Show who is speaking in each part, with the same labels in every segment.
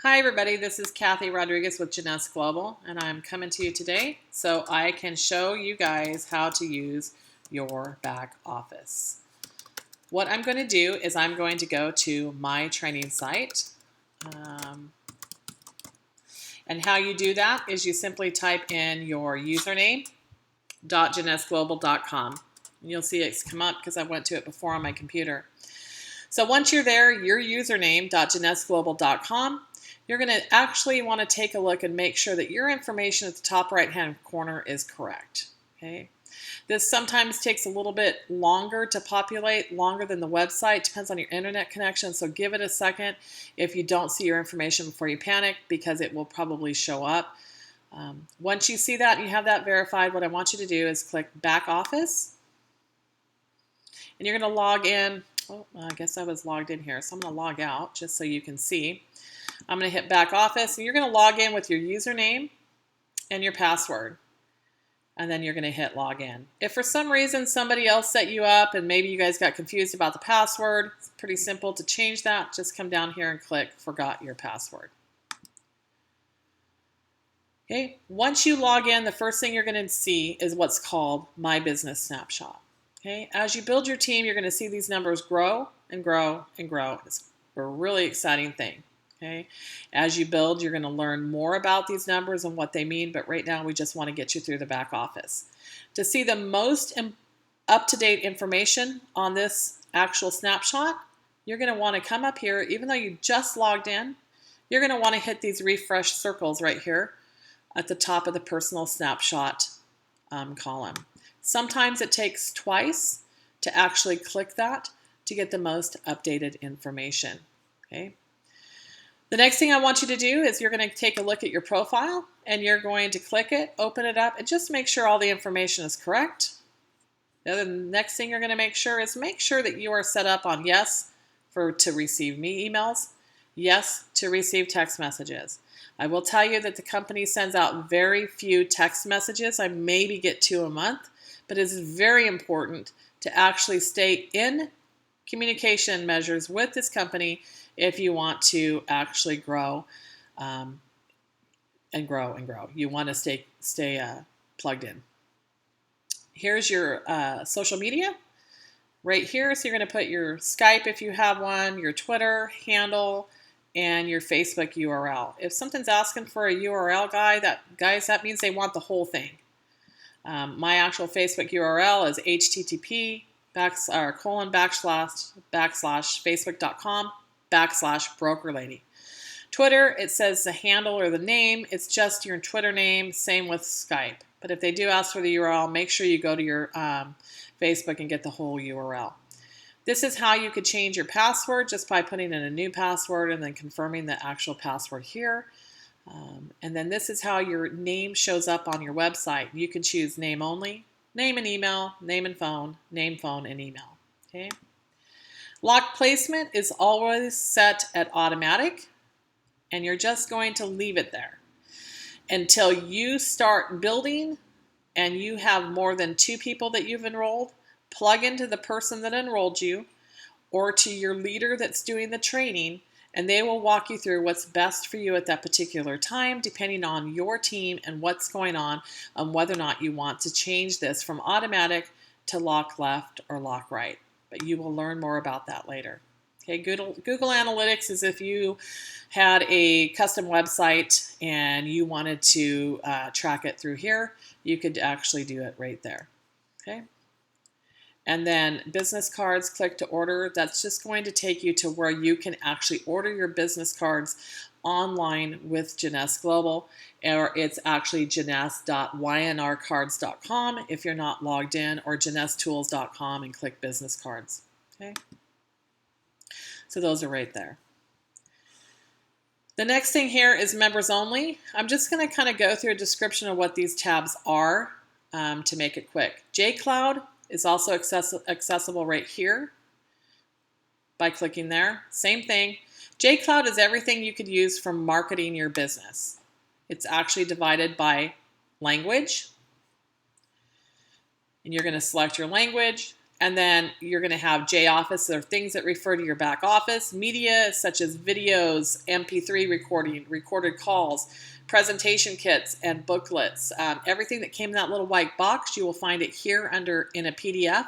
Speaker 1: Hi everybody, this is Kathy Rodriguez with Jeunesse Global, and I'm coming to you today so I can show you guys how to use your back office. What I'm going to do is I'm going to go to my training site, and how you do that is you simply type in your username .jeunessglobal.com. You'll see it's come up because I went to it before on my computer. So once you're there, your username .jeunessglobal.com, you're going to actually want to take a look and make sure that your information at the top right hand corner is correct. Okay. This sometimes takes a little bit longer to populate, longer than the website. Depends on your internet connection, so give it a second if you don't see your information before you panic, because it will probably show up. Once you see that and you have that verified, what I want you to do is click Back Office, and you're going to log in. Oh, I guess I was logged in here, so I'm going to log out just so you can see. I'm going to hit Back Office, and you're going to log in with your username and your password, and then you're going to hit Login. If for some reason somebody else set you up and maybe you guys got confused about the password, it's pretty simple to change that. Just come down here and click Forgot Your Password. Okay. Once you log in, the first thing you're going to see is what's called My Business Snapshot. Okay. As you build your team, you're going to see these numbers grow and grow and grow. It's a really exciting thing. Okay. As you build, you're going to learn more about these numbers and what they mean, but right now we just want to get you through the back office. To see the most up-to-date information on this actual snapshot, you're going to want to come up here. Even though you just logged in, you're going to want to hit these refresh circles right here at the top of the personal snapshot column. Sometimes it takes twice to actually click that to get the most updated information. Okay. The next thing I want you to do is you're going to take a look at your profile, and you're going to click it, open it up, and just make sure all the information is correct. The next thing you're going to make sure that you are set up on yes to receive me emails, yes to receive text messages. I will tell you that the company sends out very few text messages. I maybe get 2 a month, but it's very important to actually stay in communication measures with this company if you want to actually grow and grow and grow. You want to stay plugged in. Here's your social media right here. So you're going to put your Skype if you have one, your Twitter handle, and your Facebook URL. If something's asking for a URL, that means they want the whole thing. My actual Facebook URL is http://facebook.com/brokerlady. Twitter, it says the handle or the name. It's just your Twitter name. Same with Skype. But if they do ask for the URL, make sure you go to your Facebook and get the whole URL. This is how you could change your password, just by putting in a new password and then confirming the actual password here. And then this is how your name shows up on your website. You can choose name only, name and email, name and phone, name, phone, and email. Okay. Lock placement is always set at automatic, and you're just going to leave it there until you start building and you have more than 2 people that you've enrolled. Plug into the person that enrolled you or to your leader that's doing the training, and they will walk you through what's best for you at that particular time, depending on your team and what's going on whether or not you want to change this from automatic to lock left or lock right. But you will learn more about that later. Okay, Google Analytics is if you had a custom website and you wanted to track it through here, you could actually do it right there. Okay. And then business cards, click to order. That's just going to take you to where you can actually order your business cards online with Jeunesse Global, or it's actually jeunesse.ynrcards.com if you're not logged in, or jeunessetools.com and click business cards. Okay. So those are right there. The next thing here is members only. I'm just going to kind of go through a description of what these tabs are to make it quick. JCloud is also accessible right here by clicking there. Same thing. JCloud is everything you could use for marketing your business. It's actually divided by language. And you're going to select your language. And then you're going to have J Office. There are things that refer to your back office. Media such as videos, MP3 recording, recorded calls, presentation kits, and booklets. Everything that came in that little white box, you will find it here under in a PDF.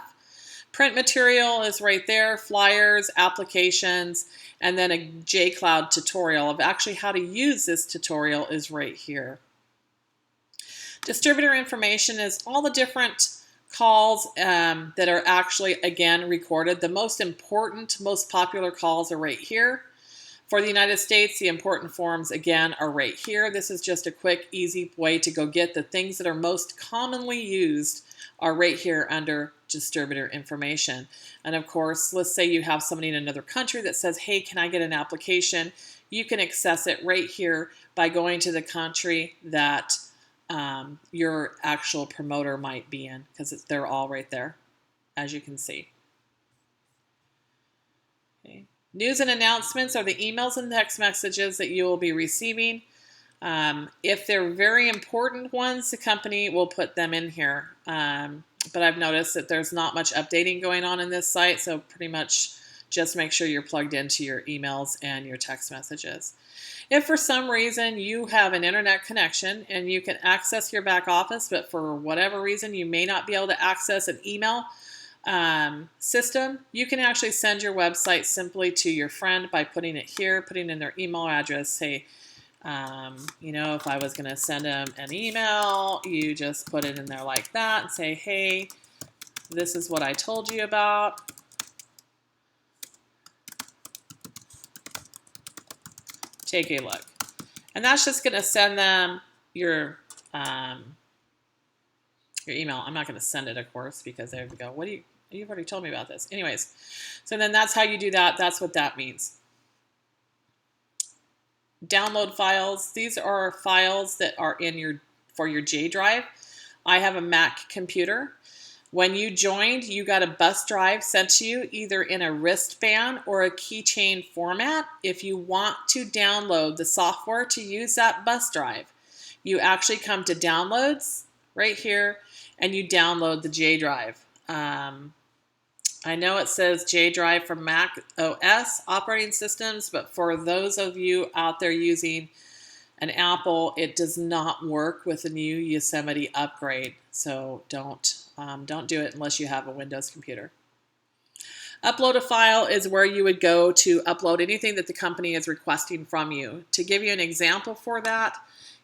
Speaker 1: Print material is right there, flyers, applications, and then a JCloud tutorial of actually how to use this tutorial is right here. Distributor information is all the different calls that are actually, again, recorded. The most important, most popular calls are right here. For the United States, the important forms, again, are right here. This is just a quick, easy way to go get the things that are most commonly used are right here under distributor information. And of course, let's say you have somebody in another country that says, hey, can I get an application? You can access it right here by going to the country that your actual promoter might be in, because they're all right there, as you can see. Okay. News and announcements are the emails and text messages that you will be receiving. If they're very important ones, the company will put them in here. But I've noticed that there's not much updating going on in this site, so pretty much just make sure you're plugged into your emails and your text messages. If for some reason you have an internet connection and you can access your back office, but for whatever reason you may not be able to access an email system, you can actually send your website simply to your friend by putting it here, putting in their email address. Say, you know, if I was going to send them an email, you just put it in there like that and say, hey, this is what I told you about. Take a look. And that's just going to send them your email. I'm not going to send it, of course, because there we go. What do you've already told me about this. Anyways, so then that's how you do that. That's what that means. Download files. These are files that are in for your J drive. I have a Mac computer. When you joined, you got a bus drive sent to you either in a wristband or a keychain format. If you want to download the software to use that bus drive, you actually come to downloads right here and you download the J drive. I know it says J drive for Mac OS operating systems, but for those of you out there using an Apple, it does not work with the new Yosemite upgrade. So don't do it unless you have a Windows computer. Upload a file is where you would go to upload anything that the company is requesting from you. To give you an example for that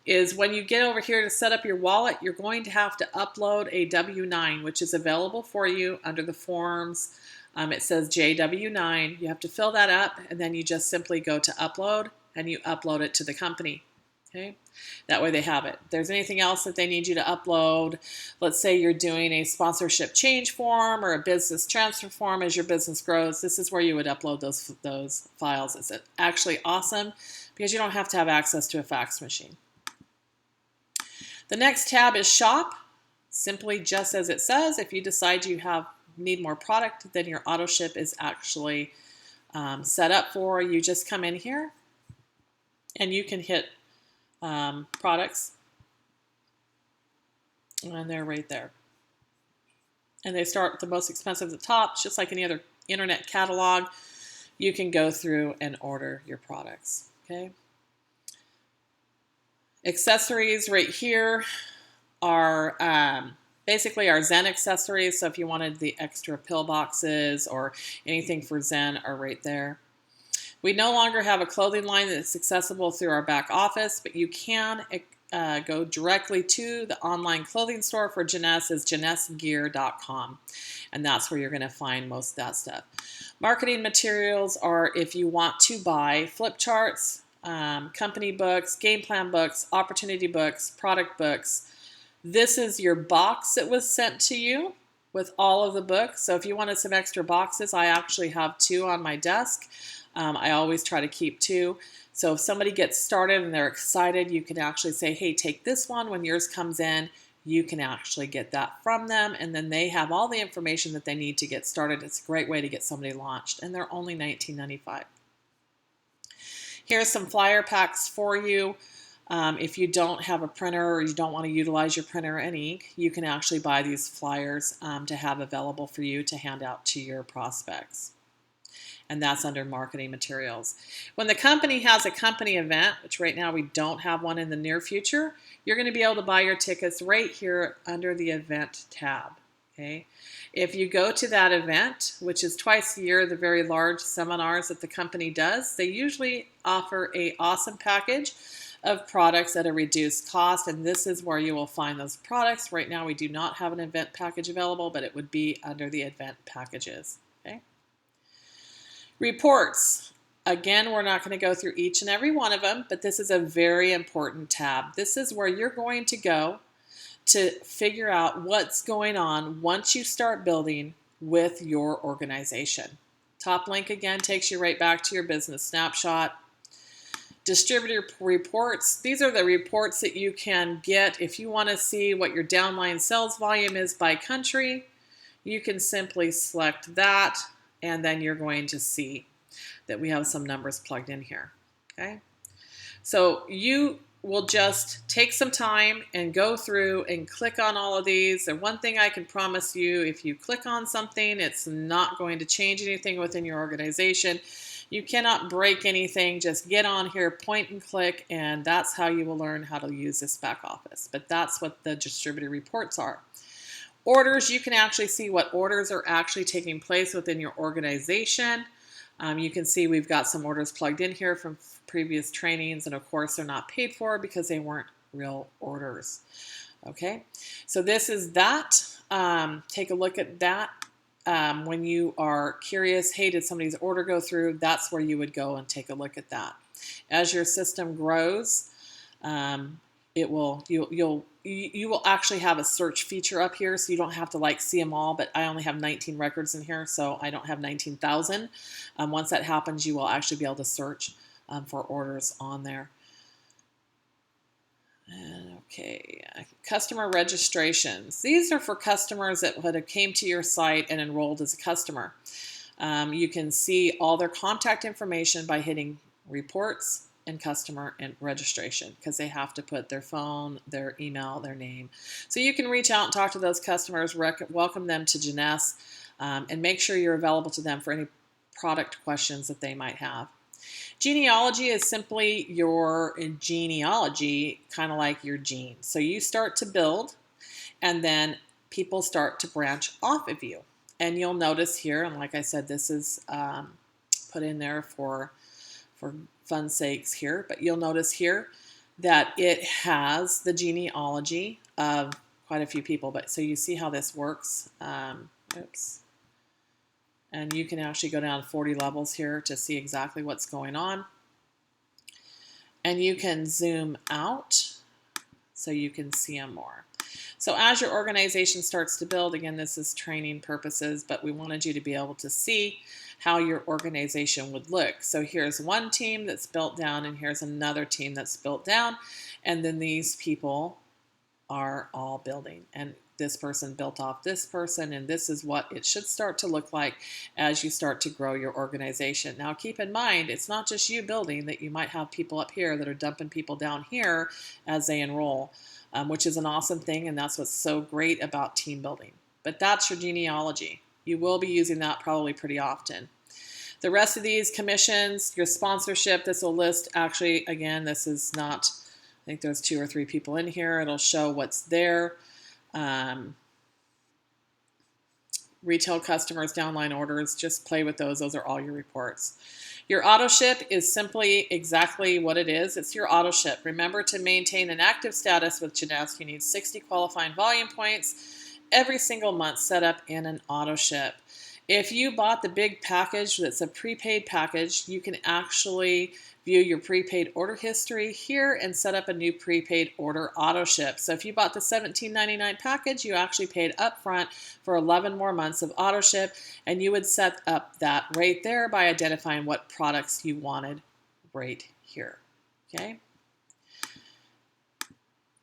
Speaker 1: is when you get over here to set up your wallet, you're going to have to upload a W-9, which is available for you under the forms. It says JW9. You have to fill that up, and then you just simply go to upload, and you upload it to the company. Okay, that way they have it. If there's anything else that they need you to upload, let's say you're doing a sponsorship change form or a business transfer form as your business grows, this is where you would upload those files. It's actually awesome because you don't have to have access to a fax machine. The next tab is Shop. Simply just as it says, if you decide you need more product than your auto ship is actually set up for, you just come in here and you can hit products, and they're right there. And they start with the most expensive at the top. It's just like any other internet catalog. You can go through and order your products. Okay. Accessories right here are basically our Zen accessories. So if you wanted the extra pill boxes or anything for Zen are right there. We no longer have a clothing line that's accessible through our back office, but you can go directly to the online clothing store for Jeunesse is JeunesseGear.com, and that's where you're going to find most of that stuff. Marketing materials are if you want to buy flip charts, company books, game plan books, opportunity books, product books. This is your box that was sent to you with all of the books. So if you wanted some extra boxes, I actually have 2 on my desk. I always try to keep 2. So if somebody gets started and they're excited, you can actually say, hey, take this one. When yours comes in, you can actually get that from them. And then they have all the information that they need to get started. It's a great way to get somebody launched. And they're only $19.95. Here's some flyer packs for you. If you don't have a printer or you don't want to utilize your printer and ink, you can actually buy these flyers to have available for you to hand out to your prospects. And that's under marketing materials. When the company has a company event, which right now we don't have one in the near future, you're going to be able to buy your tickets right here under the event tab. Okay. If you go to that event, which is twice a year, the very large seminars that the company does, they usually offer an awesome package of products at a reduced cost, and this is where you will find those products. Right now we do not have an event package available, but it would be under the event packages. Okay. Reports. Again, we're not going to go through each and every one of them, but this is a very important tab. This is where you're going to go to figure out what's going on once you start building with your organization. Top link again takes you right back to your business snapshot. Distributor reports. These are the reports that you can get if you want to see what your downline sales volume is by country. You can simply select that, and then you're going to see that we have some numbers plugged in here. Okay, so you will just take some time and go through and click on all of these. And one thing I can promise you, if you click on something, it's not going to change anything within your organization. You cannot break anything. Just get on here, point and click, and that's how you will learn how to use this back office. But that's what the distributor reports are. Orders, you can actually see what orders are actually taking place within your organization. You can see we've got some orders plugged in here from previous trainings, and of course they're not paid for because they weren't real orders. Okay, so this is that. Take a look at that. When you are curious, hey, did somebody's order go through? That's where you would go and take a look at that. As your system grows, you will actually have a search feature up here, so you don't have to like see them all, but I only have 19 records in here, so I don't have 19,000. Once that happens, you will actually be able to search for orders on there. Okay, customer registrations. These are for customers that would have came to your site and enrolled as a customer. You can see all their contact information by hitting reports and customer and registration, because they have to put their phone, their email, their name. So you can reach out and talk to those customers, welcome them to Jeunesse, and make sure you're available to them for any product questions that they might have. Genealogy is simply your genealogy, kind of like your genes. So you start to build, and then people start to branch off of you. And you'll notice here, and like I said, this is put in there for fun sakes here, but you'll notice here that it has the genealogy of quite a few people. But so you see how this works. Oops. And you can actually go down 40 levels here to see exactly what's going on. And you can zoom out so you can see them more. So as your organization starts to build, again, this is training purposes, but we wanted you to be able to see how your organization would look. So here's one team that's built down, and here's another team that's built down, and then these people are all building, and this person built off this person, and this is what it should start to look like as you start to grow your organization. Now keep in mind, it's not just you building, that you might have people up here that are dumping people down here as they enroll, which is an awesome thing, and that's what's so great about team building. But that's your genealogy. You will be using that probably pretty often. The rest of these commissions, your sponsorship, this will list, actually, again, this is not, I think there's 2 or 3 people in here. It'll show what's there. Retail customers, downline orders, just play with those. Those are all your reports. Your auto ship is simply exactly what it is. It's your auto ship. Remember, to maintain an active status with Jeunesse, you need 60 qualifying volume points every single month set up in an auto ship. If you bought the big package that's a prepaid package, you can actually view your prepaid order history here and set up a new prepaid order auto ship. So if you bought the $17.99 package, you actually paid upfront for 11 more months of auto ship, and you would set up that right there by identifying what products you wanted right here. Okay.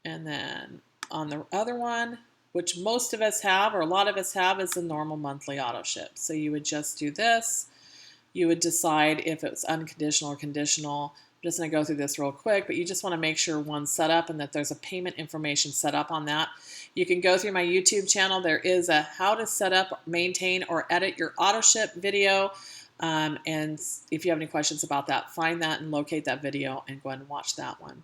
Speaker 1: And then on the other one, which most of us have, or a lot of us have, is the normal monthly auto ship. So you would just do this. You would decide if it was unconditional or conditional. I'm just going to go through this real quick, but you just want to make sure one's set up and that there's a payment information set up on that. You can go through my YouTube channel. There is a how to set up, maintain, or edit your auto ship video. And if you have any questions about that, find that and locate that video and go ahead and watch that one.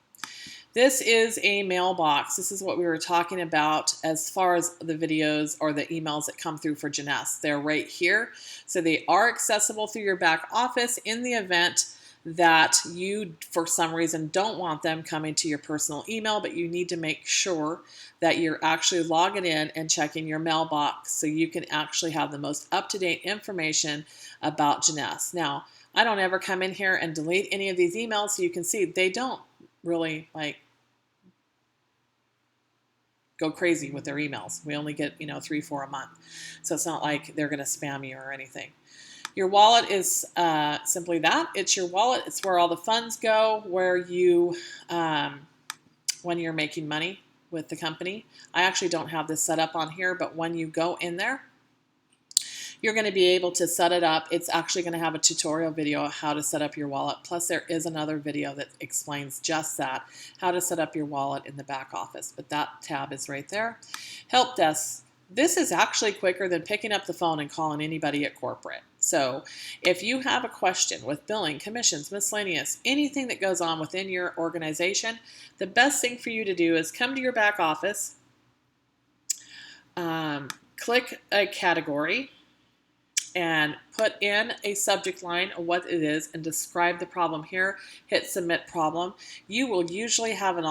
Speaker 1: This is a mailbox. This is what we were talking about as far as the videos or the emails that come through for Janess. They're right here. So they are accessible through your back office in the event that you, for some reason, don't want them coming to your personal email, but you need to make sure that you're actually logging in and checking your mailbox so you can actually have the most up-to-date information about Janess. Now, I don't ever come in here and delete any of these emails, so you can see they don't really go crazy with their emails. We only get 3, 4 a month, so it's not like they're going to spam you or anything. Your wallet is simply that. It's your wallet. It's where all the funds go, where you, when you're making money with the company. I actually don't have this set up on here, but when you go in there, you're going to be able to set it up. It's actually going to have a tutorial video of how to set up your wallet. Plus, there is another video that explains just that, how to set up your wallet in the back office. But that tab is right there. Help desk. This is actually quicker than picking up the phone and calling anybody at corporate. So if you have a question with billing, commissions, miscellaneous, anything that goes on within your organization, the best thing for you to do is come to your back office, click a category, and put in a subject line of what it is and describe the problem here. Hit submit problem. You will usually have an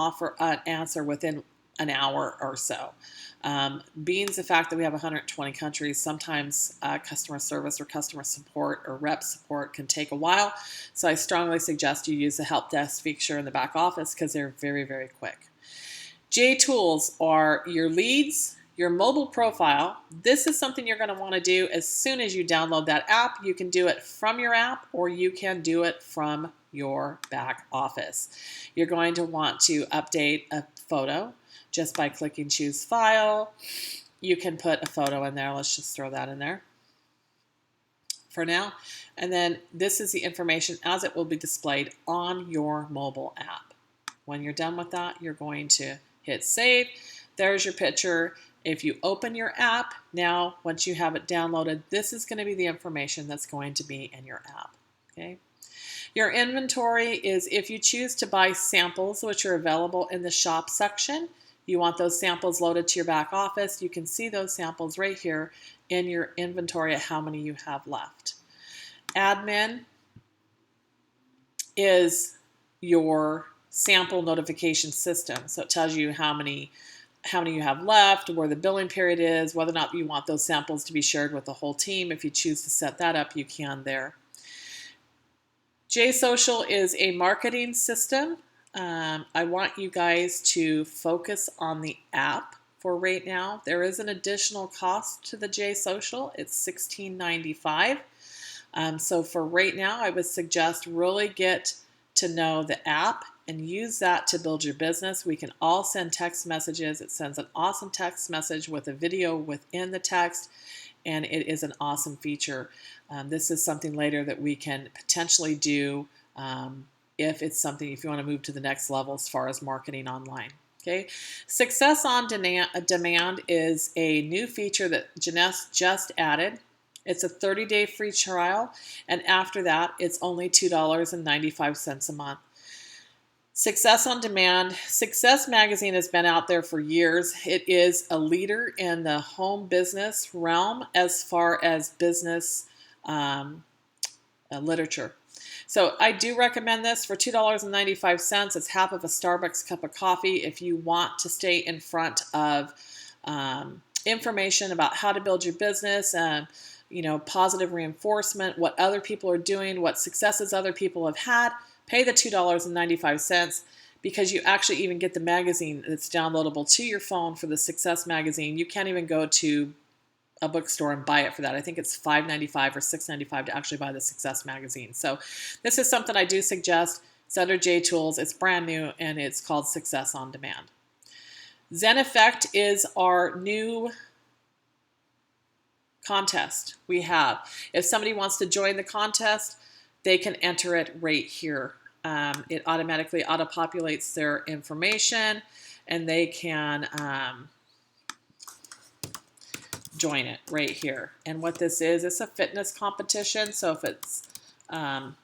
Speaker 1: answer within an hour or so. Being the fact that we have 120 countries, sometimes customer service or customer support or rep support can take a while. So I strongly suggest you use the help desk feature in the back office because they're very, very quick. J tools are your leads, your mobile profile. This is something you're going to want to do as soon as you download that app. You can do it from your app or you can do it from your back office. You're going to want to update a photo just by clicking choose file. You can put a photo in there. Let's just throw that in there for now. And then this is the information as it will be displayed on your mobile app. When you're done with that, you're going to hit save. There's your picture. If you open your app, now once you have it downloaded, this is going to be the information that's going to be in your app. Okay. Your inventory is if you choose to buy samples, which are available in the shop section. You want those samples loaded to your back office. You can see those samples right here in your inventory at how many you have left. Admin is your sample notification system. So it tells you how many you have left, where the billing period is, whether or not you want those samples to be shared with the whole team. If you choose to set that up, you can there. JSocial is a marketing system. I want you guys to focus on the app for right now. There is an additional cost to the JSocial. It's $16.95. So for right now, I would suggest really get to know the app and use that to build your business. We can all send text messages. It sends an awesome text message with a video within the text, and it is an awesome feature. This is something later that we can potentially do if you want to move to the next level as far as marketing online. Okay, Success on Demand is a new feature that Janess just added. It's a 30-day free trial, and after that, it's only $2.95 a month. Success on Demand. Success Magazine has been out there for years. It is a leader in the home business realm as far as business literature. So I do recommend this for $2.95. It's half of a Starbucks cup of coffee if you want to stay in front of information about how to build your business, positive reinforcement, what other people are doing, what successes other people have had. Pay the $2.95 because you actually even get the magazine that's downloadable to your phone for the Success Magazine. You can't even go to a bookstore and buy it for that. I think it's $5.95 or $6.95 to actually buy the Success Magazine. So this is something I do suggest. It's under J Tools. It's brand new, and it's called Success on Demand. Zen Effect is our new contest we have. If somebody wants to join the contest, they can enter it right here. it automatically auto-populates their information, and they can join it right here. And what this is, it's a fitness competition. So if it's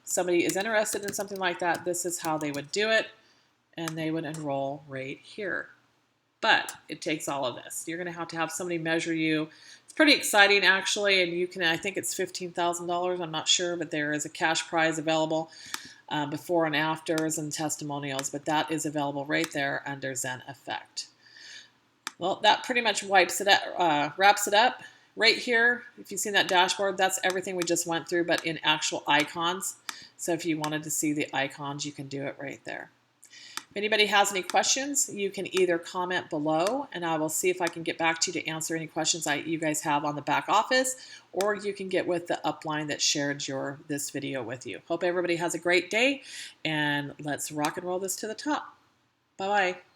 Speaker 1: somebody is interested in something like that, this is how they would do it, and they would enroll right here. But it takes all of this. You're going to have somebody measure you. It's pretty exciting, actually, and you can, I think it's $15,000. I'm not sure, but there is a cash prize available, before and afters and testimonials, but that is available right there under Zen Effect. Well, that pretty much wraps it up. Right here, if you've seen that dashboard, that's everything we just went through, but in actual icons. So if you wanted to see the icons, you can do it right there. If anybody has any questions, you can either comment below, and I will see if I can get back to you to answer any questions you guys have on the back office, or you can get with the upline that shared this video with you. Hope everybody has a great day, and let's rock and roll this to the top. Bye-bye.